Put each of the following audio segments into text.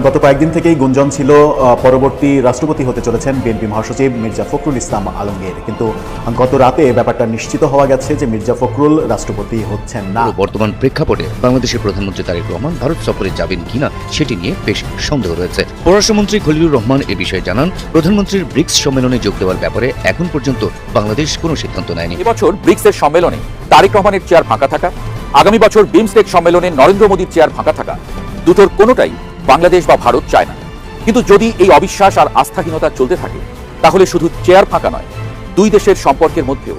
গত কয়েকদিন থেকেই গুঞ্জন ছিল পরবর্তী রাষ্ট্রপতি হতে চলেছেন বিএনপি মহাসচিব মির্জা ফখরুল ইসলাম আলমগীর, কিন্তু গত রাতে ব্যাপারটা নিশ্চিত হওয়া গেছে যে মির্জা ফখরুল রাষ্ট্রপতি হচ্ছেন না। বর্তমান প্রেক্ষাপটে বাংলাদেশের প্রধানমন্ত্রী তারেক রহমান ভারত সফরে যাবেন কিনা সেটি নিয়ে বেশ সন্দেহ রয়েছে। পররাষ্ট্রমন্ত্রী খলিলুর রহমান এ বিষয়ে জানান, প্রধানমন্ত্রীর ব্রিক্স সম্মেলনে যোগ দেওয়ার ব্যাপারে এখন পর্যন্ত বাংলাদেশ কোনো সিদ্ধান্ত নেয়নি। এবছর ব্রিক্সের সম্মেলনে তারেক রহমানের চেয়ার ফাঁকা থাকা, আগামী বছর বিমস্টেক সম্মেলনে নরেন্দ্র মোদীর চেয়ার ফাঁকা থাকা, দুটোর কোনোটাই বাংলাদেশ বা ভারত চায় না। কিন্তু যদি এই অবিশ্বাস আর আস্থাহীনতা চলতে থাকে, তাহলে শুধু চেয়ার ফাঁকা নয়, দুই দেশের সম্পর্কের মধ্যেও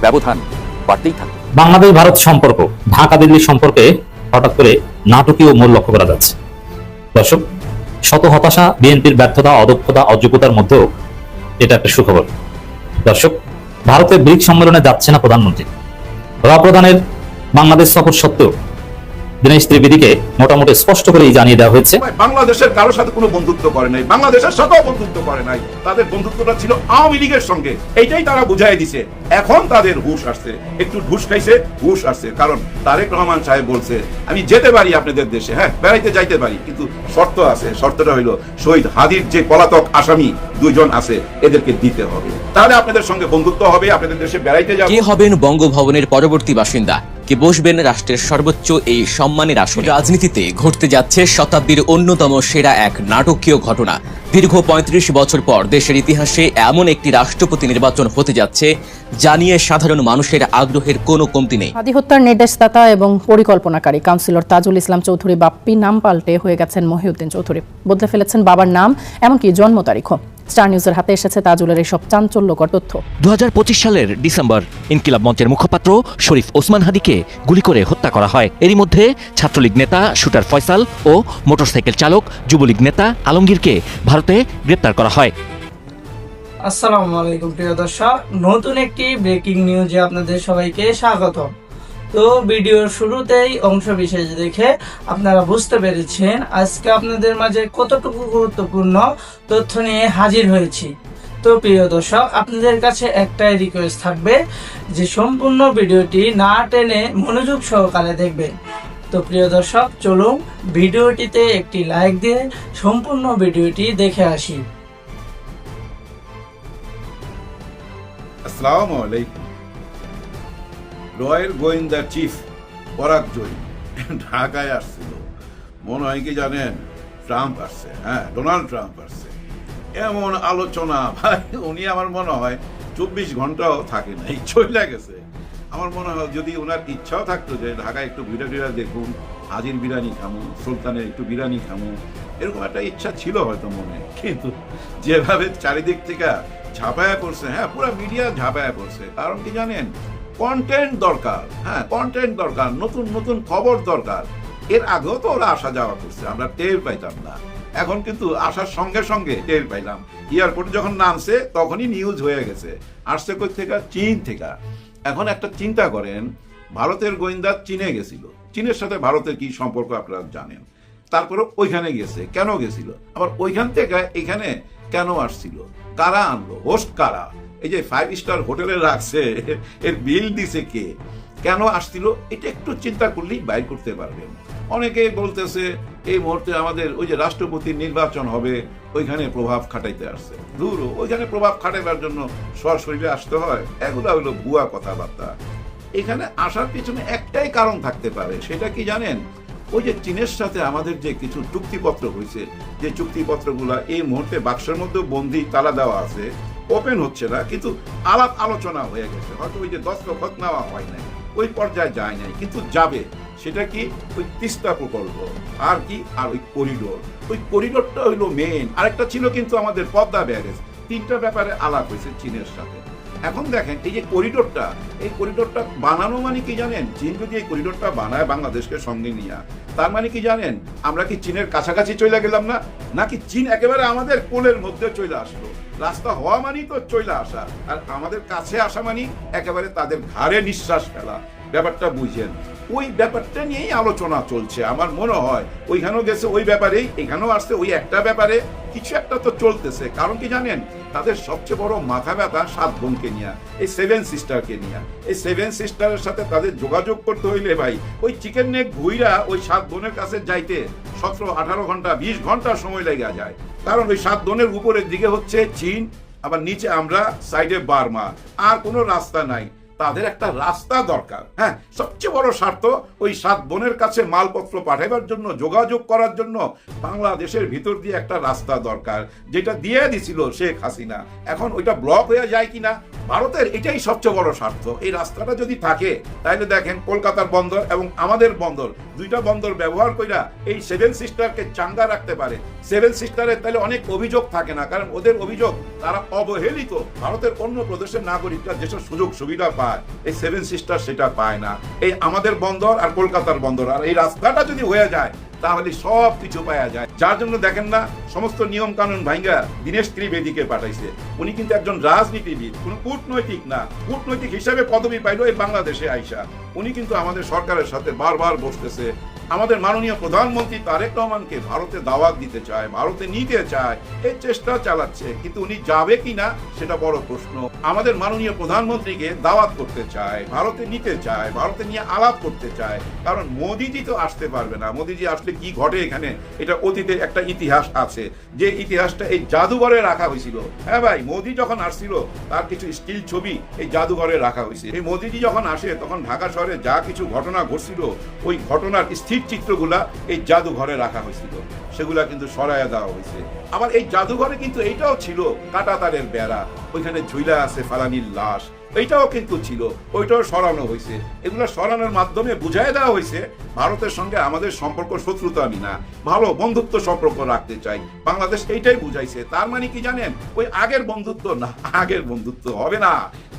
ব্যবধান বাড়তেই থাকে। বাংলাদেশ ভারত সম্পর্ক, ঢাকা দিল্লি সম্পর্কে হঠাৎ করে নাটকীয় মোড় লক্ষ্য করা যাচ্ছে। দর্শক, শত হতাশা, বিএনপির ব্যর্থতা, অদক্ষতা, অযোগ্যতার মধ্যেও এটা একটা সুখবর। দর্শক, ভারতের ব্রিক্স সম্মেলনে যাচ্ছে না প্রধানমন্ত্রী। প্রধানের বাংলাদেশ সফর সত্ত্বেও দীনেশ ত্রিবেদীকে মোটামুটি স্পষ্ট করেই জানিয়ে দেওয়া হয়েছে, বাংলাদেশের কারোর সাথে কোনো বন্ধুত্ব করে নাই, বাংলাদেশের সাথেও বন্ধুত্ব করে নাই। তাদের বন্ধুত্বটা ছিল আওয়ামী লীগের সঙ্গে, এইটাই তারা বুঝাই দিছে। এখন তাদের হুশ আসছে, একটু ঢুস খাইছে, হুশ আসছে। কারণ তারেক রহমান সাহেব বলছে, আমি যেতে পারি আপনাদের দেশে, হ্যাঁ বেড়াইতে যাইতে পারি, কিন্তু শর্ত আছে। শর্তটা হইল শহীদ হাদির যে পলাতক আসামি দুইজন আছে, এদেরকে দিতে হবে, তাহলে আপনাদের সঙ্গে বন্ধুত্ব হবে, আপনাদের দেশে বেড়াইতে যাবে। কে হবেন বঙ্গভবনের পরবর্তী বাসিন্দা, কে বসবেন রাষ্ট্রের সর্বোচ্চ এই সম্মানের আসনে? রাজনীতিতে ঘটতে যাচ্ছে শতাব্দীর অন্যতম সেরা এক নাটকীয় ঘটনা। দীর্ঘ ৩৫ বছর পর দেশের ইতিহাসে এমন একটি রাষ্ট্রপতি নির্বাচন হতে যাচ্ছে যা নিয়ে সাধারণ মানুষের আগ্রহের কোনো কমতি নেই। হাদি হত্যার নির্দেশদাতা এবং পরিকল্পনাকারী কাউন্সিলর তাজুল ইসলাম চৌধুরী বাপ্পি নাম পাল্টে হয়ে গেছেন মহিউদ্দিন চৌধুরী। বদলে ফেলেছেন বাবার নাম, এমনকি জন্ম তারিখও। স্টার নিউজের হাতে এসেছে তাজুলের এসব চাঞ্চল্যকর তথ্য। ২০২৫ সালের ডিসেম্বর ইনকিলাব মঞ্চের মুখপাত্র শরীফ ওসমান হাদিকে গুলি করে হত্যা করা হয়। এরই মধ্যে ছাত্রলীগ নেতা শুটার ফয়সাল ও মোটরসাইকেল চালক যুবলীগ নেতা আলমগীরকে ভারতে গ্রেপ্তার করা হয়। আসসালামু আলাইকুম প্রিয় দর্শক, নতুন একটি ব্রেকিং নিউজে আপনাদের সবাইকে স্বাগত। তো ভিডিওর শুরুতেই অংশ বিশেষ দেখে আপনারা বুঝতে পেরেছেন আজকে আপনাদের মাঝে কতটুকু গুরুত্বপূর্ণ তথ্য নিয়ে হাজির হয়েছি। তো প্রিয় দর্শক, আপনাদের কাছে একটাই রিকোয়েস্ট থাকবে যে সম্পূর্ণ ভিডিওটি না টেনে মনোযোগ সহকারে দেখবেন। তো প্রিয় দর্শক, চলুন ভিডিওটিতে একটি লাইক দিয়ে সম্পূর্ণ ভিডিওটি দেখে আসি। আসসালামু আলাইকুম। রয়্যাল গোয়েন্দা চিফ পরাগ জয়ী ঢাকায় আসছিল। মনে হয় কি জানেন, ট্রাম্প আসছে, হ্যাঁ ডোনাল্ড ট্রাম্প আসছে। এমন আলোচনা ভাই, উনি আমার মনে হয় 24 ঘন্টাও থাকে নাই, চলে গেছে। আমার মনে হয় যদি ওনার ইচ্ছাও থাকতো যে ঢাকায় একটু ঘুরে ঘুরে দেখুন, হাজির বিরিয়ানি খামু, সুলতানের একটু বিরিয়ানি খামু, এরকম একটা ইচ্ছা ছিল হয়তো মনে। কিন্তু যেভাবে চারিদিক থেকে ঝাঁপায়া পড়ছে, হ্যাঁ পুরো মিডিয়া ঝাঁপায়া পড়ছে। কারণ কি জানেন, কন্টেন্ট দরকার, হ্যাঁ কন্টেন্ট দরকার, নতুন নতুন খবর দরকার। এর আগেও তো ওরা আসা যাওয়া করছে, আমরা টের পাইতাম না। এখন কিন্তু আসার সঙ্গে সঙ্গে টের পাইলাম। এয়ারপোর্টে যখন নামছে তখনই নিউজ হয়ে গেছে। আসছে কই থেকে? চীন থেকে। এখন একটা চিন্তা করেন, ভারতের গোয়েন্দা চীনে গেছিল, চীনের সাথে ভারতের কি সম্পর্ক আপনারা জানেন। তারপরে ওইখানে গেছে, কেন গেছিল? আবার ওইখান থেকে এখানে কেন আসছিল? কারা আনলো? হোস্ট কারা? এই যে 5 স্টার হোটেলে রাখছে, এর বিল দিছে কে? কেন আসছিল? এটা একটু চিন্তা করলেই বাইর করতে পারবেন। অনেকেই বলতেছে এই মুহূর্তে আমাদের ওই যে রাষ্ট্রপতির নির্বাচন হবে, ওইখানে প্রভাব খাটাইতে আসছে। দূর, ওইখানে প্রভাব খাটাইবার জন্য সরাসরি আসতে হয়, এগুলো হলো ভুয়া কথাবার্তা। এখানে আসার পিছনে একটাই কারণ থাকতে পারে, সেটা কি জানেন? ওই যে চীনের সাথে আমাদের যে কিছু চুক্তিপত্র হয়েছে, যে চুক্তিপত্রগুলা এই মুহূর্তে বাক্সের মধ্যে বন্দি তালা দেওয়া আছে, ওপেন হচ্ছে না, কিন্তু আলাপ আলোচনা হয়ে গেছে। হয়তো ওই যে দস্তখত নেওয়া হয় নাই, ওই পর্যায়ে যায় নাই, কিন্তু যাবে। সেটা কি? ওই তিস্তা প্রকল্প, আর কি? আর ওই করিডোর। ওই করিডোরটা হইলো মেইন। আরেকটা ছিল কিন্তু আমাদের পদ্মা ব্যারেজ। 3টা ব্যাপারে আলাপ হয়েছে চীনের সাথে। এখন দেখেন এই যে করিডোরটা, এই করিডোরটা বানানো মানে কি জানেন? চীন যদি এই করিডোরটা বানায় বাংলাদেশকে সঙ্গে নিয়ে, তার মানে কি জানেন? আমরা কি চীনের কাছাকাছি চলে গেলাম না, নাকি চীন একেবারে আমাদের কোলের মধ্যে চলে আসলো? রাস্তা হওয়া মানেই তো চলে আসা, আর আমাদের কাছে আসা মানে একেবারে তাদের ঘাড়ে নিঃশ্বাস ফেলা। ব্যাপারটা বুঝেন, ওই ব্যাপারটা নিয়েই আলোচনা চলছে। আমার মনে হয় ওইখানেও গেছে ওই ব্যাপারেই, এখানেও আসছে ওই একটা ব্যাপারে, কিছু একটা তো চলতেছে। কারণ কি জানেন, তাদের সবচেয়ে বড় মাথা ব্যথা 7 বোনকে নিয়ে, এই 7 সিস্টারকে নিয়ে। এই 7 সিস্টারের সাথে তাদের যোগাযোগ করতে হইলে ভাই ওই চিকেন নেক ঘুইরা ওই 7 বোনের কাছে যাইতে 17-18 ঘন্টা 20 ঘন্টা সময় লেগে যায়। কারণ ওই 7 বোনের উপরের দিকে হচ্ছে চীন, আবার নিচে আমরা, সাইডে বার্মা, আর কোনো রাস্তা নাই। তাদের একটা রাস্তা দরকার। হ্যাঁ, সবচেয়ে বড় স্বার্থ ওই 7 বোনের কাছে মালপত্র পাঠাবার জন্য, যোগাযোগ করার জন্য বাংলাদেশের ভিতর দিয়ে একটা রাস্তা দরকার, যেটা দিয়ে দিছিল শেখ হাসিনা। এখন ওইটা ব্লক হয়ে যায় কিনা, ভারতের এটাই সবচেয়ে বড় স্বার্থ। এই রাস্তাটা যদি থাকে তাহলে দেখেন কলকাতার বন্দর এবং আমাদের বন্দর, দুইটা বন্দর ব্যবহার কইরা এই 7 সিস্টারকে চাঙ্গা রাখতে পারে। 7 সিস্টারের তাহলে অনেক অভিযোগ থাকে না, কারণ ওদের অভিযোগ তারা অবহেলিত। ভারতের অন্য প্রদেশের নাগরিকরা যেসব সুযোগ সুবিধা পায়, এই 7 সিস্টার সেটা পায় না। এই আমাদের বন্দর আর কলকাতার বন্দর, আর এই রাস্তাটা যদি হয়ে যায় তাহলে সব কিছু পাওয়া যায়। যার জন্য দেখেন না, সমস্ত নিয়ম কানুন ভাঙ্গা দীনেশ ত্রিবেদীকে পাঠাইছে। উনি কিন্তু একজন রাজনীতিবিদ, কোন কূটনৈতিক না। কূটনৈতিক হিসাবে পদবি পাইল এই বাংলাদেশে আইসা। উনি কিন্তু আমাদের সরকারের সাথে বারবার বসতেছে। আমাদের মাননীয় প্রধানমন্ত্রী তারেক রহমানকে ভারতে দাওয়াত দিতে চায়, ভারতে নিতে চায়, এই চেষ্টা চালাচ্ছে। কিন্তু উনি যাবে কিনা সেটা বড় প্রশ্ন। আমাদের মাননীয় প্রধানমন্ত্রীকে দাওয়াত করতে চায়, ভারতে নিতে চায়, ভারতে নিয়ে আলাপ করতে চায়। কারণ মোদিজি তো আসতে পারবে না। মোদিজি আসলে কি ঘটে এখানে, এটা অতীতে একটা ইতিহাস আছে, যে ইতিহাসটা এই জাদুঘরে রাখা হয়েছিল। হ্যাঁ ভাই, মোদি যখন আসছিল তার কিছু স্টিল ছবি এই জাদুঘরে রাখা হয়েছে। এই মোদিজি যখন আসে তখন ঢাকা শহরে যা কিছু ঘটনা ঘটছিল, ওই ঘটনার চিত্রগুলা এই জাদুঘরে রাখা হয়েছিল, সেগুলা কিন্তু সরাইয়া দেওয়া হয়েছে। আবার এই জাদুঘরে কিন্তু এইটাও ছিল কাঁটাতারের বেড়া, ওইখানে ঝুইলা আছে ফালানির লাশ, এইটাও কিন্তু ছিল, ওইটাও সরানো হয়েছে। এগুলো সরানোর মাধ্যমে বুঝাই দেওয়া হয়েছে ভারতের সঙ্গে আমাদের সম্পর্ক শত্রুতা আমি না, ভালো বন্ধুত্ব সম্পর্ক রাখতে চাই। বাংলাদেশ এইটাই বুঝাইছে। তার মানে কি জানেন, ওই আগের বন্ধুত্ব না, আগের বন্ধুত্ব হবে না।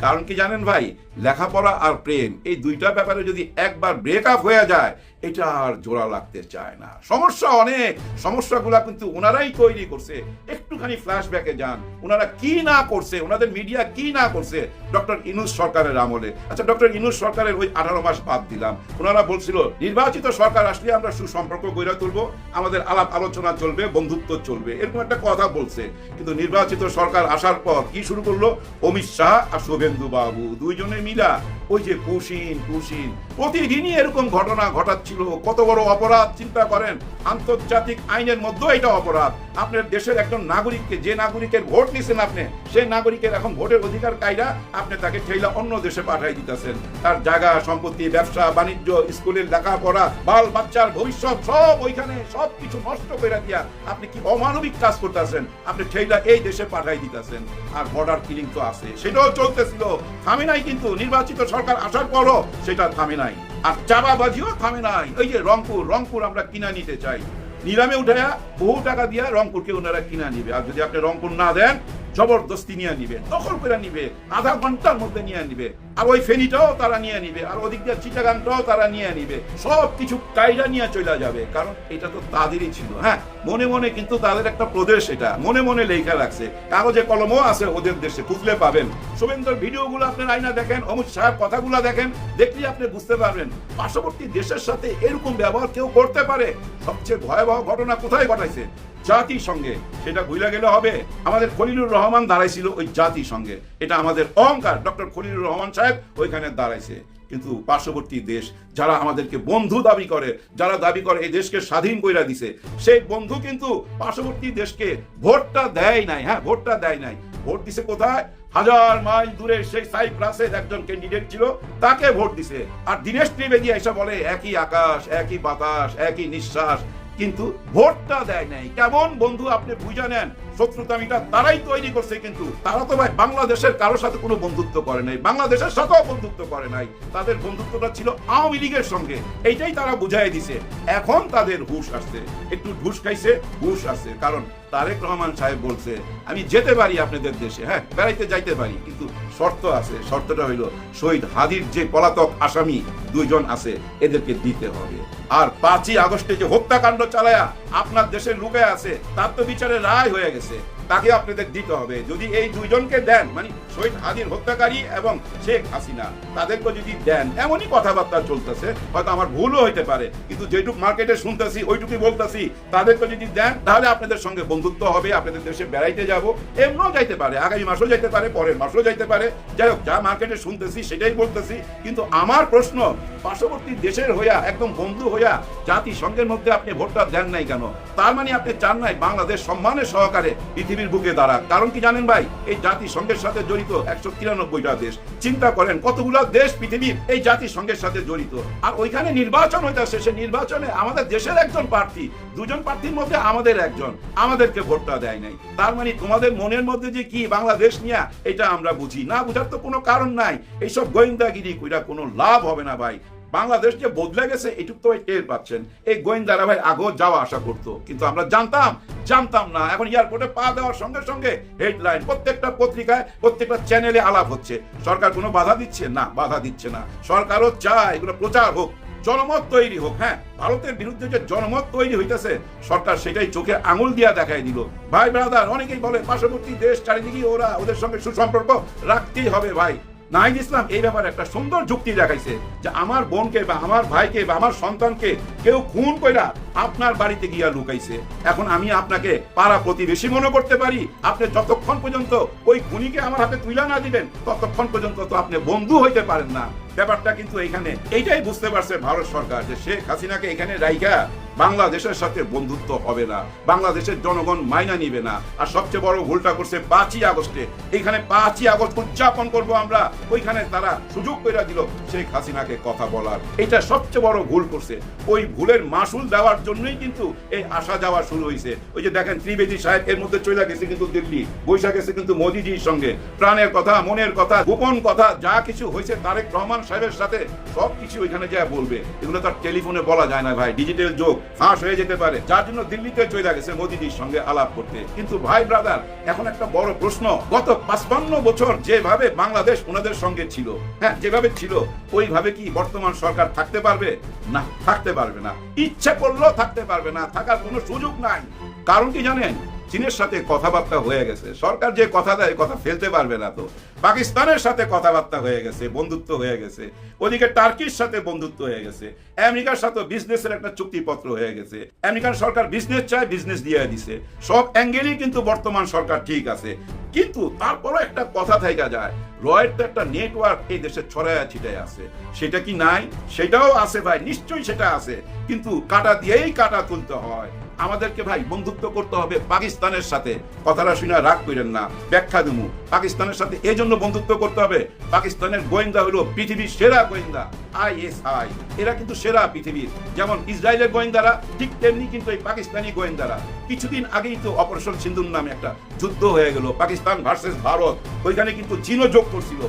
কারণ কি জানেন ভাই, লেখাপড়া আর প্রেম এই দুইটা ব্যাপারে যদি একবার ব্রেকআপ হয়ে যায়, এটা আর জোড়া লাগতে চায় না। সমস্যা অনেক, সমস্যাগুলা কিন্তু ওনারাই তৈরি করছে। একটুখানি ফ্ল্যাশব্যাকে যান, ওনারা কি না করছে, ওনাদের মিডিয়া কি না করছে ডক্টর ইউনূস সরকারের আমলে। আচ্ছা, ডক্টর ইউনূস সরকারের ওই 18 মাস বাদ দিলাম, ওনারা বলছিল নির্বাচিত সরকার আসলে আমরা সুসম্পর্ক গড়ে তুলবো, আমাদের আলাপ আলোচনা চলবে, বন্ধুত্ব চলবে, এরকম একটা কথা বলছে। কিন্তু নির্বাচিত সরকার আসার পর কি শুরু করলো, অমিত শাহ আর শুভেন্দু বাবু দুইজনে মিলা ওই যে কুশিন প্রতিদিনই এরকম ঘটনা ঘটাচ্ছিল। কত বড় অপরাধ চিন্তা করেন, আন্তর্জাতিক আইনের মধ্যে এটা অপরাধ। আপনার দেশের একজন নাগরিককে, যে নাগরিকের ভোট নিছেন আপনি, সেই নাগরিকের এখন ভোটের অধিকার কায়রা আপনি তাকে ঠেলা অন্য দেশে পাঠাই দিতেছেন। তার জায়গা সম্পত্তি, ব্যবসা বাণিজ্য, স্কুলের লেখাপড়া, বাল বাচ্চার ভবিষ্যৎ সব ওইখানে সব কিছু নষ্ট করে দিয়া আপনি কি অমানবিক কাজ করতেছেন, আপনি ঠেলা এই দেশে পাঠাই দিতেছেন। আর বর্ডার কিলিং তো আছে, সেটাও চলতেছিল, থামে নাই। কিন্তু নির্বাচিত সরকার আসার পরও সেটা থামে নাই। আর চাঁদাবাজিও থামে নাই। ওই যে রংপুর আমরা কিনা নিতে চাই, নিলামে উঠায়া বহু টাকা দিয়া রংপুরকে ওনারা কিনা নিবে। আর যদি আপনি রংপুর না দেন, জবরদস্তি নিয়ে নিবে, দখল করে নিবে, আধা ঘন্টার মধ্যে নিয়ে নিবে। আর ওই ফেনীটাও তারা নিয়ে নিবে, আর ওদিক দিয়ে চিটাগাংটাও তারা নিয়ে নিবে, সব কিছু কায়দা নিয়ে চলে যাবে। কারণ এটা তো তাদেরই ছিল। হ্যাঁ, মনে মনে কিন্তু তাদের একটা প্রদেশ, এটা মনে মনে লেখা রাখছে, কাগজে কলমও আছে ওদের দেশে, খুঁজলে পাবেন। শুভেন্দুর ভিডিওগুলো আপনার আইনা দেখেন, অমিত শাহের কথাগুলো দেখেন, দেখলে আপনি বুঝতে পারবেন পার্শ্ববর্তী দেশের সাথে এরকম ব্যবহার কেউ করতে পারে। সবচেয়ে ভয়াবহ ঘটনা কোথায় ঘটাইছে, জাতিসংঘে। সেটা ভুলে গেলে হবে, আমাদের খলিলুর রহমান দাঁড়াইছিল ওই জাতিসংঘে, এটা আমাদের অহংকার। ডক্টর খলিলুর রহমান সাহেব ওইখানে দাঁড়াইছে। কিন্তু পার্শ্ববর্তী দেশ যারা আমাদেরকে বন্ধু দাবি করে, যারা দাবি করে এই দেশকে স্বাধীন কইরা দিছে, সেই বন্ধু কিন্তু পার্শ্ববর্তী দেশকে ভোটটা দেয় নাই। হ্যাঁ, ভোটটা দেয় নাই। ভোট দিছে কোথায়, 1000 মাইল দূরে সেই সাইপ্রাসের একজন ক্যান্ডিডেট ছিল, তাকে ভোট দিছে। আর দীনেশ ত্রিবেদী এসে বলে একই আকাশ, একই বাতাস, একই নিঃশ্বাস, কিন্তু ভোটটা দেয় নাই। কেমন বন্ধু আপনি বুঝে নেন। শত্রুতামিটা তারাই তৈরি করছে, কিন্তু তারা তো ভাই বাংলাদেশের কারোর সাথে কোনো বন্ধুত্ব করে নাই, বাংলাদেশের সাথেও বন্ধুত্ব করে নাই। তাদের বন্ধুত্বটা ছিল আওয়ামী লীগের সঙ্গে, এইটাই তারা বুঝাই দিছে। এখন তাদের হুশ আসছে, একটু ঢুস খাইছে, হুশ আসছে। কারণ তারেক রহমান সাহেব বলছে আমি যেতে পারি আপনাদের দেশে, হ্যাঁ বেড়াইতে যাইতে পারি, কিন্তু শর্ত আছে। শর্তটা হইল শহীদ হাদির যে পলাতক আসামি 2 জন আছে, এদেরকে দিতে হবে। আর 5ই আগস্টে যে হত্যাকাণ্ড চালায়া আপনার দেশে লুকায় আছে, তার তো বিচারে রায় হয়ে গেছে। তাকে আপনাদের দিতে হবে। যদি এই দুইজনকে দেন, মানে শহীদ হাদির হত্যাকারী এবং শেখ হাসিনা, তাদেরকে যদি দেন, এমনই কথাবার্তা চলতেছে, হয়তো আমার ভুলও হইতে পারে, কিন্তু যেটুকু মার্কেটে শুনতেছি ওইটুকুই বলতেছি, তাদেরকে যদি দেন তাহলে আপনাদের সঙ্গে বন্ধুত্ব হবে, আপনাদের দেশে বেড়াইতে যাব, এমনও যাইতে পারে, আগামী মাসও যাইতে পারে, পরের মাসও যাইতে পারে। যাই হোক, যা মার্কেটে শুনতেছি সেটাই বলতেছি। কিন্তু আমার প্রশ্ন, পার্শ্ববর্তী দেশের হইয়া, একদম বন্ধু হইয়া জাতিসংঘের মধ্যে আপনি ভোটটা দেন নাই কেন? তার মানে আপনি চান নাই বাংলাদেশ সম্মানের সহকারে পৃথিবীর বুকে দাঁড়াক। কারণ কি জানেন ভাই, এই জাতিসংঘের সাথে জড়িত 193টা দেশ। চিন্তা করেন কতগুলো দেশ পৃথিবীর এই জাতিসংঘের সাথে জড়িত, আর ওইখানে নির্বাচন হইতেছে। সে নির্বাচনে আমাদের দেশের একজন প্রার্থী, দুজন প্রার্থীর মধ্যে আমাদের একজন, আমাদেরকে ভোটটা দেয় নাই। তার মানে তোমাদের মনের মধ্যে যে কি বাংলাদেশ নিয়ে, এটা আমরা বুঝি না। বুঝার তো কোনো কারণ নাই। এইসব গোয়েন্দাগিরি কইরা কোনো লাভ হবে না ভাই। বাংলাদেশ যে বদলে গেছে এটুক তো টের পাচ্ছেন। এই গোয়েন্দারা ভাই আগেও যাওয়া আসা করতো, কিন্তু আমরা জানতাম না। এখন এয়ারপোর্টে পা দেওয়ার সঙ্গে সঙ্গে হেডলাইন, প্রত্যেকটা পত্রিকায়, প্রত্যেকটা চ্যানেলে আলাপ হচ্ছে। সরকার কোনো বাধা দিচ্ছে না, বাধা দিচ্ছে না। সরকারও চায় এগুলো প্রচার হোক, জনমত তৈরি হোক। হ্যাঁ, ভারতের বিরুদ্ধে যে জনমত তৈরি হইতেছে, সরকার সেটাই চোখে আঙুল দিয়া দেখাই দিল। ভাই ব্রাদার, অনেকেই বলে পার্শ্ববর্তী দেশ চারিদিকে, ওদের সঙ্গে সুসম্পর্ক রাখতেই হবে। ভাই নাহিদ ইসলাম এই ব্যাপারে একটা সুন্দর যুক্তি দেখাইছে যে আমার বোনকে বা আমার ভাইকে বা আমার সন্তানকে কেউ খুন কইরা আপনার বাড়িতে গিয়া লুকাইছে। এখন আমি আপনাকে পাড়া প্রতিবেশী মনে করতে পারি, আপনি যতক্ষণ পর্যন্ত ওই খুনিকে আমার হাতে তুইলা না দিবেন, ততক্ষণ পর্যন্ত তো আপনি বন্ধু হইতে পারেন না। ব্যাপারটা কিন্তু এখানে এইটাই বুঝতে পারছে ভারত সরকার, যে শেখ হাসিনাকে এখানে রাইখা বাংলাদেশের সাথে বন্ধুত্ব হবে না, বাংলাদেশের জনগণ মাইনা নিবে না। আর সবচেয়ে বড় ভুলটা করছে 5ই আগস্টে। এখানে 5ই আগস্ট উদযাপন করব আমরা, ওইখানে তারা সুযোগ করে দিল শেখ হাসিনাকে কথা বলার। এটা সবচেয়ে বড় ভুল করছে। ওই ভুলের মাসুল দেওয়ার জন্যই কিন্তু এই আসা যাওয়া শুরু হয়েছে। ওই যে দেখেন ত্রিবেদী সাহেব এর মধ্যে চলে গেছে কিন্তু দিল্লি, বৈশা গেছে কিন্তু মোদিজির সঙ্গে। প্রাণের কথা, মনের কথা, গোপন কথা যা কিছু হয়েছে তারেক রহমান সাহেবের সাথে সবকিছু ওইখানে যা বলবে। এগুলো তার টেলিফোনে বলা যায় না ভাই, ডিজিটাল যোগ ফাঁস হয়ে যেতে পারে। যার জন্য দিল্লিতে চলে গেছে মোদিজির সঙ্গে আলাপ করতে। কিন্তু ভাই ব্রাদার, এখন একটা বড় প্রশ্ন, গত 55 বছর যেভাবে বাংলাদেশ ওনাদের সঙ্গে ছিল, হ্যাঁ যেভাবে ছিল, ওইভাবে কি বর্তমান সরকার থাকতে পারবে? না, থাকতে পারবে না। ইচ্ছে করলেও থাকতে পারবে না, থাকার কোনো সুযোগ নাই। কারণ কি জানেন, চীনের সাথে কথাবার্তা হয়ে গেছে, সরকার যে কথা দেয় কথা ফেলতে পারবে না। তো পাকিস্তানের সাথে কথাবার্তা হয়ে গেছে, বন্ধুত্ব হয়ে গেছে। ওদিকে টার্কির সাথে বন্ধুত্ব হয়ে গেছে। আমেরিকার সাথে বিজনেসের একটা চুক্তিপত্র হয়ে গেছে। আমেরিকান সরকার বিজনেস চায়, বিজনেস দিয়ে দিছে। সব অ্যাঙ্গেলই কিন্তু বর্তমান সরকার ঠিক আছে। কিন্তু তারপরও একটা কথা থেকে যায়, রয়ের তো একটা নেটওয়ার্ক এই দেশে ছড়ায়া ছিটায় আছে। সেটা কি নাই? সেটাও আছে ভাই, নিশ্চয়ই সেটা আছে। কিন্তু কাটা দিয়েই কাটা তুলতে হয়। আমাদেরকে ভাই বন্ধুত্ব করতে হবে পাকিস্তানের সাথে। কথাটা শুনে রাগ করেন না, ব্যাখ্যা দেবো। পাকিস্তানের সাথে এই জন্য বন্ধুত্ব করতে হবে, পাকিস্তানের গোয়েন্দা হলো পৃথিবীর সেরা গোয়েন্দা, ISI। এরা কিন্তু সেরা পৃথিবীর। যেমন ইসরায়েলের গোয়েন্দারা, ঠিক তেমনি কিন্তু এই পাকিস্তানি গোয়েন্দারা। কিছুদিন আগেই তো অপারেশন সিন্দুর নামে একটা যুদ্ধ হয়ে গেল, পাকিস্তান ভার্সেস ভারত। ওইখানে কিন্তু চীনও যোগ করছিল,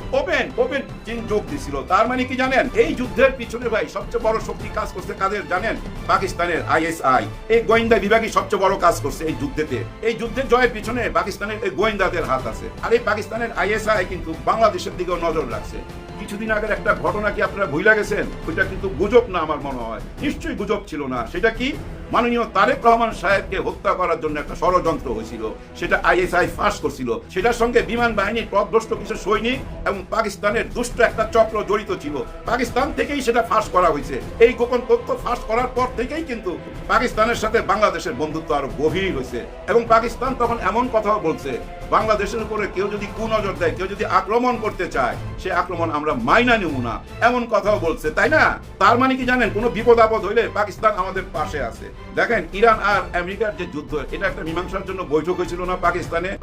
ওপেন চীন যোগ দিছিল। তার মানে কি জানেন, এই যুদ্ধের পিছনে ভাই সবচেয়ে বড় শক্তি কাজ করছে কাদের জানেন? পাকিস্তানের ISI। এই গোয়েন্দা বিভাগই সবচেয়ে বড় কাজ করছে এই যুদ্ধেতে। এই যুদ্ধের জয়ের পিছনে পাকিস্তানের এই গোয়েন্দাদের হাত আছে। আর এই পাকিস্তানের ISI কিন্তু বাংলাদেশের দিকেও নজর রাখছে। কিছুদিন আগের একটা ঘটনা কি আপনারা ভুলে গেছেন? ওইটা কিন্তু গুজব না, আমার মনে হয় নিশ্চয়ই গুজব ছিল না। সেটা কি? মাননীয় তারেক রহমান সাহেবকে হত্যা করার জন্য একটা ষড়যন্ত্র হয়েছিল, সেটা ISI ফাঁস করছিল। সেটার সঙ্গে বিমান বাহিনীর পথভ্রষ্ট কিছু সৈনিক এবং পাকিস্তানের দুষ্ট একটা চক্র জড়িত ছিল। পাকিস্তান থেকেই সেটা ফাঁস করা হয়েছে। এই গোপন তথ্য ফাঁস করার পর থেকেই কিন্তু পাকিস্তানের সাথে বাংলাদেশের বন্ধুত্ব আরো গভীর হয়েছে। এবং পাকিস্তান তখন এমন কথাও বলছে, বাংলাদেশের উপরে কেউ যদি কুনজর দেয়, কেউ যদি আক্রমণ করতে চায়, সে আক্রমণ আমরা মাইনা নেব না, এমন কথাও বলছে, তাই না? তার মানে কি জানেন, কোনো বিপদ আপদ হইলে পাকিস্তান আমাদের পাশে আছে। দেখেন, ইরান আর আমেরিকার যে যুদ্ধ, এটা একটা মীমাংসার জন্য বৈঠক হয়েছিল না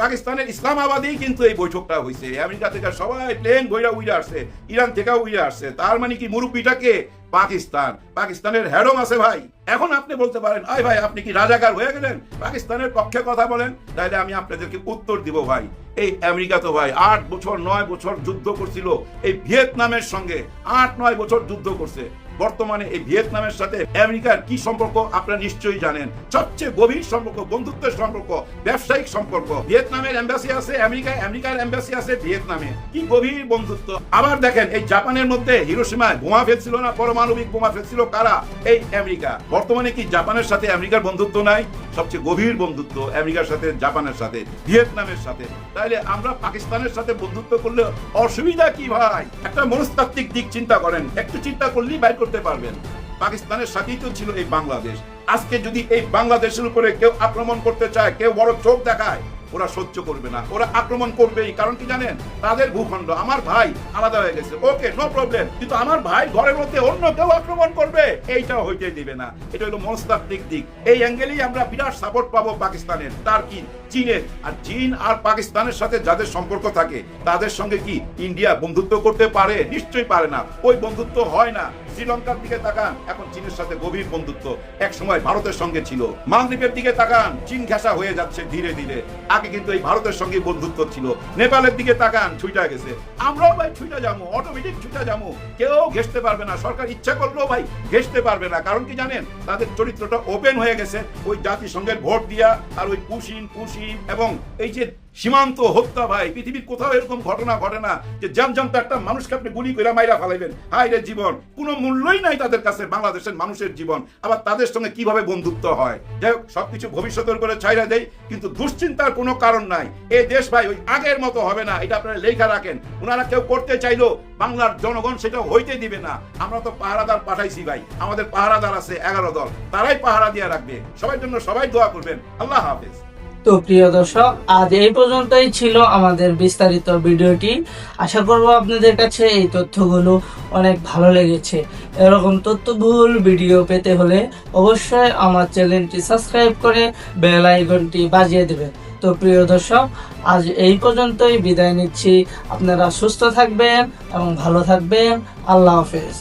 পাকিস্তানের ইসলামাবাদেই কিন্তু এই বৈঠকটা হয়েছে। আমেরিকা থেকে সবাই প্লেন বইরা উইরা আসছে, ইরান থেকেও উইরা আসছে। তার মানে কি মুরব্বিটাকে পাকিস্তানের হেডম আছে ভাই। এখন আপনি বলতে পারেন, আয় ভাই আপনি কি রাজাকার হয়ে গেলেন, পাকিস্তানের পক্ষে কথা বলেন? তাহলে আমি আপনাদেরকে উত্তর দিব ভাই, এই আমেরিকা তো ভাই 8 বছর 9 বছর যুদ্ধ করছিল এই ভিয়েতনামের সঙ্গে, 8-9 বছর যুদ্ধ করছে। বর্তমানে এই ভিয়েতনামের সাথে আমেরিকার কি সম্পর্ক আপনারা নিশ্চয়ই জানেন। সবচেয়ে গভীর সম্পর্ক, বন্ধুত্বের সম্পর্ক, ব্যবসায়িক সম্পর্ক। ভিয়েতনামের এম্বাসি আছে আমেরিকায়, আমেরিকার এম্বাসি আছে ভিয়েতনামে। কি গভীর বন্ধুত্ব। আবার দেখেন এই জাপানের মধ্যে হিরোশিমায় বোমা ফেলছিল না, পারমাণবিক বোমা ফেলছিল কারা? এই আমেরিকা। বর্তমানে কি জাপানের সাথে আমেরিকার বন্ধুত্ব নাই? সবচেয়ে গভীর বন্ধুত্ব আমেরিকার সাথে, জাপানের সাথে, ভিয়েতনামের সাথে। তাইলে আমরা পাকিস্তানের সাথে বন্ধুত্ব করলে অসুবিধা কি ভাই? একটা মনস্তাত্ত্বিক দিক চিন্তা করেন, একটু চিন্তা করলেই বাইর করতে পারবেন। পাকিস্তানের সাথেই তো ছিল এই বাংলাদেশ। আজকে যদি এই বাংলাদেশের উপরে কেউ আক্রমণ করতে চায়, কেউ বড় চোখ দেখায়, ওরা সহ্য করবে না, ওরা আক্রমণ করবেই। কারণ কি জানেন? তাদের ভূখণ্ড। আমার ভাই আলাদা হয়ে গেছে, ওকে নো প্রবলেম, কিন্তু আমার ভাই ঘরের মধ্যে অন্য কেউ আক্রমণ করবে, এইটা হইতে দিবে না। এটা হলো মনস্তাত্ত্বিক দিক। এই অ্যাঙ্গেলেই আমরা বিরাট সাপোর্ট পাবো পাকিস্তানের। তার কি? চীনের। আর চীন আর পাকিস্তানের সাথে যাদের সম্পর্ক থাকে তাদের সঙ্গে কি ইন্ডিয়া বন্ধুত্ব করতে পারে? নিশ্চয়ই পারে না। ওই বন্ধুত্ব হয় না। শ্রীলঙ্কার দিকে তাকান, এখন চীনের সাথে গভীর বন্ধুত্ব। এক সময় ভারতের সঙ্গে ছিল। মালদ্বীপের দিকে তাকান, চীন ঘেঁষা হয়ে যাচ্ছে ধীরে ধীরে। আগে কিন্তু এই ভারতের সঙ্গে বন্ধুত্ব ছিল। নেপালের দিকে তাকান, ছুটা গেছে। আমরাও ভাই ছুটা যাবো, অটোমেটিক ছুটা যাবো। কেউ ঘেঁষতে পারবে না, সরকার ইচ্ছা করলেও ভাই ঘেঁষতে পারবে না। কারণ কি জানেন? তাদের চরিত্রটা ওপেন হয়ে গেছে ওই জাতিসংঘের ভোট দিয়া আর ওই পুশিন এবং এই যে সীমান্ত হত্যা। ভাই পৃথিবীর কোথাও এরকম ঘটনা ঘটে না যে জামজামটা একটা মানুষকে আপনি গুলি করে মাইরা ফেলাইবেন। হাই রে জীবন, কোনো মূল্যই নাই তাদের কাছে বাংলাদেশের মানুষের জীবন। আবার তাদের সঙ্গে কিভাবে বন্ধুত্ব হয়? যাই হোক, সবকিছু ভবিষ্যতের করে ছাইরা দেয়, কিন্তু দুশ্চিন্তার কোনো কারণ নাই। এই দেশ ভাই ওই আগের মতো হবে না, এটা আপনারা লেখা রাখেন। ওনারা কেউ করতে চাইলো, বাংলার জনগণ সেটা হইতে দিবে না। আমরা তো পাহারাদার পাঠাইছি ভাই, আমাদের পাহারাদার আছে 11 দল, তারাই পাহারা দিয়ে রাখবে। সবার জন্য সবাই দোয়া করবেন। আল্লাহ হাফেজ। তো প্রিয় দর্শক, আজ এই পর্যন্তই ছিল আমাদের বিস্তারিত ভিডিওটি। আশা করব আপনাদের কাছে এই তথ্যগুলো অনেক ভালো লেগেছে। এরকম তথ্যবহুল ভিডিও পেতে হলে অবশ্যই আমার চ্যানেলটি সাবস্ক্রাইব করে বেল আইকনটি বাজিয়ে দেবেন। তো প্রিয় দর্শক, আজ এই পর্যন্তই বিদায় নিচ্ছি। আপনারা সুস্থ থাকবেন এবং ভালো থাকবেন। আল্লাহ হাফেজ।